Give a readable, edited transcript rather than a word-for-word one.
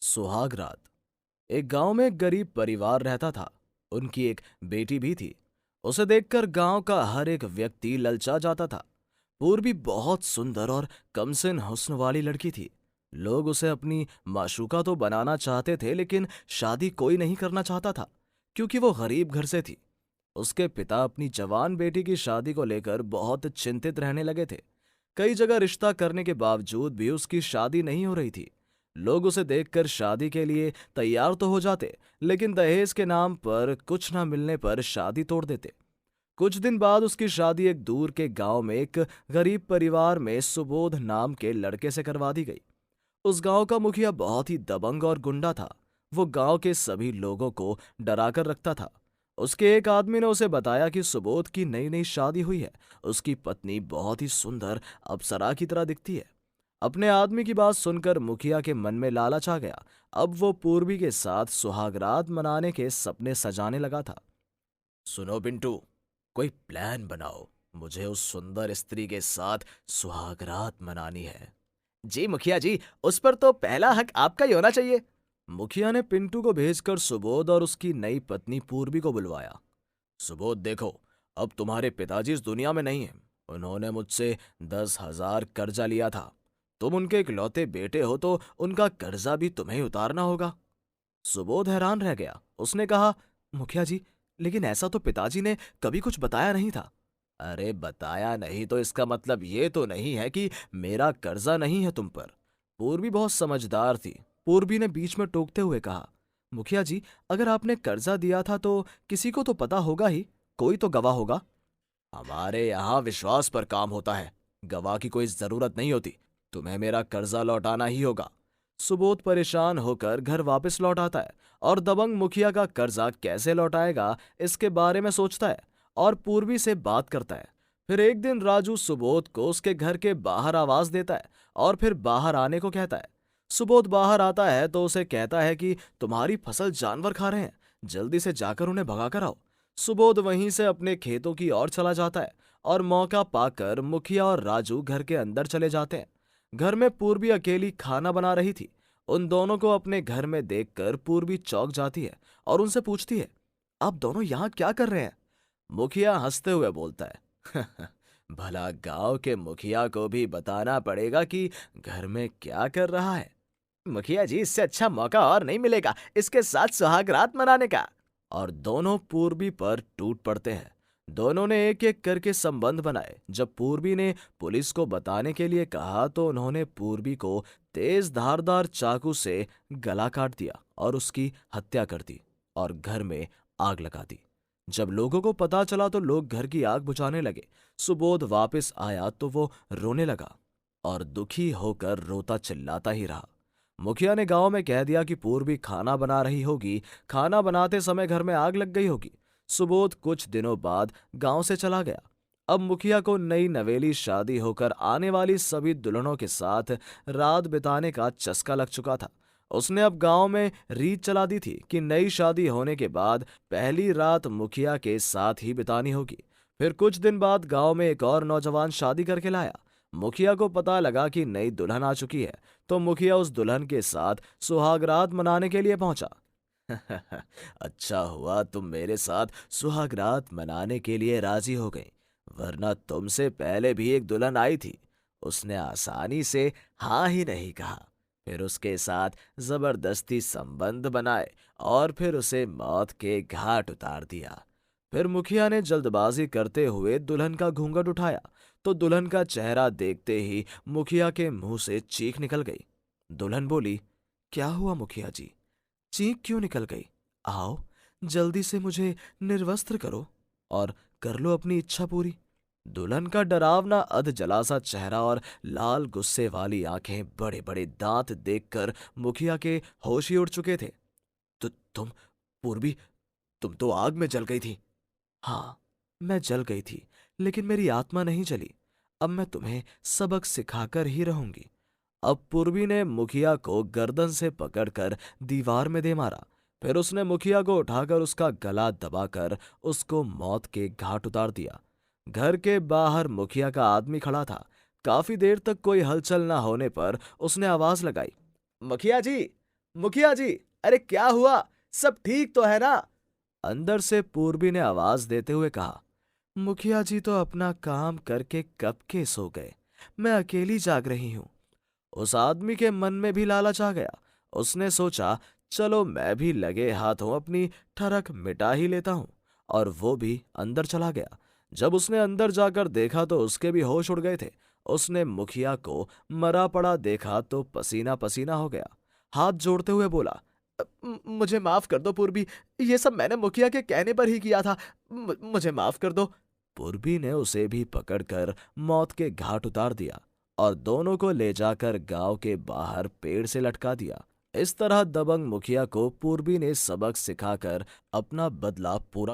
सुहाग रात। एक गांव में एक गरीब परिवार रहता था। उनकी एक बेटी भी थी। उसे देखकर गांव का हर एक व्यक्ति ललचा जाता था। पूर्वी बहुत सुंदर और कमसिन हुस्न वाली लड़की थी। लोग उसे अपनी माशूका तो बनाना चाहते थे, लेकिन शादी कोई नहीं करना चाहता था, क्योंकि वो गरीब घर से थी। उसके पिता अपनी जवान बेटी की शादी को लेकर बहुत चिंतित रहने लगे थे। कई जगह रिश्ता करने के बावजूद भी उसकी शादी नहीं हो रही थी। लोग उसे देखकर शादी के लिए तैयार तो हो जाते, लेकिन दहेज के नाम पर कुछ ना मिलने पर शादी तोड़ देते। कुछ दिन बाद उसकी शादी एक दूर के गांव में एक गरीब परिवार में सुबोध नाम के लड़के से करवा दी गई। उस गांव का मुखिया बहुत ही दबंग और गुंडा था। वो गांव के सभी लोगों को डरा कर रखता था। उसके एक आदमी ने उसे बताया कि सुबोध की नई नई शादी हुई है। उसकी पत्नी बहुत ही सुंदर अप्सरा की तरह दिखती है। अपने आदमी की बात सुनकर मुखिया के मन में लालच आ गया। अब वो पूर्वी के साथ सुहागरात मनाने के सपने सजाने लगा था। सुनो पिंटू, कोई प्लान बनाओ। मुझे उस सुंदर स्त्री के साथ सुहागरात मनानी है। जी मुखिया जी, उस पर तो पहला हक आपका ही होना चाहिए। मुखिया ने पिंटू को भेजकर सुबोध और उसकी नई पत्नी पूर्वी को बुलवाया। सुबोध देखो, अब तुम्हारे पिताजी इस दुनिया में नहीं हैं। उन्होंने मुझसे 10,000 कर्जा लिया था। तुम उनके इकलौते बेटे हो, तो उनका कर्जा भी तुम्हें ही उतारना होगा। सुबोध हैरान रह गया। उसने कहा, मुखिया जी, लेकिन ऐसा तो पिताजी ने कभी कुछ बताया नहीं था। अरे बताया नहीं तो इसका मतलब ये तो नहीं है कि मेरा कर्जा नहीं है तुम पर। पूर्वी बहुत समझदार थी। पूर्वी ने बीच में टोकते हुए कहा, मुखिया जी, अगर आपने कर्जा दिया था तो किसी को तो पता होगा ही। कोई तो गवाह होगा। हमारे यहाँ विश्वास पर काम होता है। गवाह की कोई जरूरत नहीं होती। तुम्हें मेरा कर्जा लौटाना ही होगा। सुबोध परेशान होकर घर वापस लौट आता है और दबंग मुखिया का कर्जा कैसे लौटाएगा इसके बारे में सोचता है और पूर्वी से बात करता है। फिर एक दिन राजू सुबोध को उसके घर के बाहर आवाज देता है और फिर बाहर आने को कहता है। सुबोध बाहर आता है तो उसे कहता है कि तुम्हारी फसल जानवर खा रहे हैं, जल्दी से जाकर उन्हें भगाकर आओ। सुबोध वहीं से अपने खेतों की ओर चला जाता है और मौका पाकर मुखिया और राजू घर के अंदर चले जाते हैं। घर में पूर्वी अकेली खाना बना रही थी। उन दोनों को अपने घर में देखकर पूर्वी चौंक जाती है और उनसे पूछती है, आप दोनों यहाँ क्या कर रहे हैं? मुखिया हंसते हुए बोलता है, भला गांव के मुखिया को भी बताना पड़ेगा कि घर में क्या कर रहा है। मुखिया जी, इससे अच्छा मौका और नहीं मिलेगा इसके साथ सुहागरात मनाने का। और दोनों पूर्वी पर टूट पड़ते हैं। दोनों ने एक एक करके संबंध बनाए। जब पूर्वी ने पुलिस को बताने के लिए कहा तो उन्होंने पूर्वी को तेज धारदार चाकू से गला काट दिया और उसकी हत्या कर दी और घर में आग लगा दी। जब लोगों को पता चला तो लोग घर की आग बुझाने लगे। सुबोध वापस आया तो वो रोने लगा और दुखी होकर रोता चिल्लाता ही रहा। मुखिया ने गांव में कह दिया कि पूर्वी खाना बना रही होगी। खाना बनाते समय घर में आग लग गई होगी। सुबोध कुछ दिनों बाद गांव से चला गया। अब मुखिया को नई नवेली शादी होकर आने वाली सभी दुल्हनों के साथ रात बिताने का चस्का लग चुका था। उसने अब गांव में रीत चला दी थी कि नई शादी होने के बाद पहली रात मुखिया के साथ ही बितानी होगी। फिर कुछ दिन बाद गांव में एक और नौजवान शादी करके लाया। मुखिया को पता लगा कि नई दुल्हन आ चुकी है, तो मुखिया उस दुल्हन के साथ सुहागरात मनाने के लिए पहुंचा। अच्छा हुआ तुम मेरे साथ सुहागरात मनाने के लिए राजी हो गई, वरना तुमसे पहले भी एक दुल्हन आई थी। उसने आसानी से हाँ ही नहीं कहा। फिर उसके साथ जबरदस्ती संबंध बनाए और फिर उसे मौत के घाट उतार दिया। फिर मुखिया ने जल्दबाजी करते हुए दुल्हन का घूंघट उठाया तो दुल्हन का चेहरा देखते ही मुखिया के मुंह से चीख निकल गई। दुल्हन बोली, क्या हुआ मुखिया जी? चीख क्यों निकल गई? आओ, जल्दी से मुझे निर्वस्त्र करो और कर लो अपनी इच्छा पूरी। दुल्हन का डरावना अध जलासा चेहरा और लाल गुस्से वाली आंखें, बड़े बड़े दांत देखकर मुखिया के होश ही उड़ चुके थे। तो तुम, पूर्वी, तुम तो आग में जल गई थी। हाँ, मैं जल गई थी, लेकिन मेरी आत्मा नहीं जली। अब मैं तुम्हें सबक सिखाकर ही रहूंगी। अब पूर्वी ने मुखिया को गर्दन से पकड़कर दीवार में दे मारा। फिर उसने मुखिया को उठाकर उसका गला दबाकर उसको मौत के घाट उतार दिया। घर के बाहर मुखिया का आदमी खड़ा था। काफी देर तक कोई हलचल न होने पर उसने आवाज लगाई, मुखिया जी, मुखिया जी, अरे क्या हुआ? सब ठीक तो है ना? अंदर से पूर्वी ने आवाज देते हुए कहा। मुखिया जी तो अपना काम करके कब के सो गए। मैं अकेली जाग रही हूं। उस आदमी के मन में भी लालच आ गया। उसने सोचा, चलो मैं भी लगे हाथों अपनी ठरक मिटा ही लेता हूं। और वो भी अंदर चला गया। जब उसने अंदर जाकर देखा तो उसके भी होश उड़ गए थे। उसने मुखिया को मरा पड़ा देखा तो पसीना पसीना हो गया। हाथ जोड़ते हुए बोला, मुझे माफ कर दो पूर्वी। ये सब मैंने मुखिया के कहने पर ही किया था। मुझे माफ कर दो। पूर्वी ने उसे भी पकड़कर मौत के घाट उतार दिया और दोनों को ले जाकर गांव के बाहर पेड़ से लटका दिया। इस तरह दबंग मुखिया को पूर्वी ने सबक सिखाकर अपना बदला पूरा